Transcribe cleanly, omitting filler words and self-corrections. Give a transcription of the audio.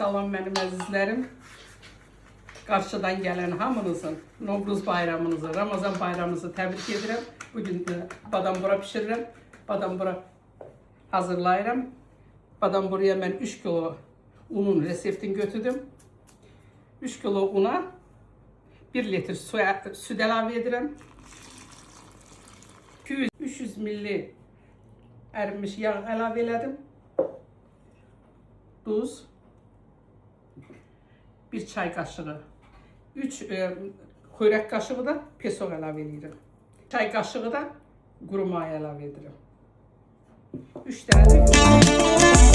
Salam mənim əzizlərim. Qarşıdan gələn hamınızın Novruz bayramınızı, Ramazan bayramınızı təbrik edirəm. Bugün badambura pişirirəm. Badambura hazırlayıram. Badamburaya mən 3 kilo unun reseptini götürdüm. 3 kilo una 1 litr süt əlavə edirəm. 300 milli ərimiş yağ əlavə elədim. Duz, 1 çay qaşığı, 3 xörək qaşığı da peso əlavə edirəm. Çay qaşığı da quru may əlavə edirəm. 3 dənə də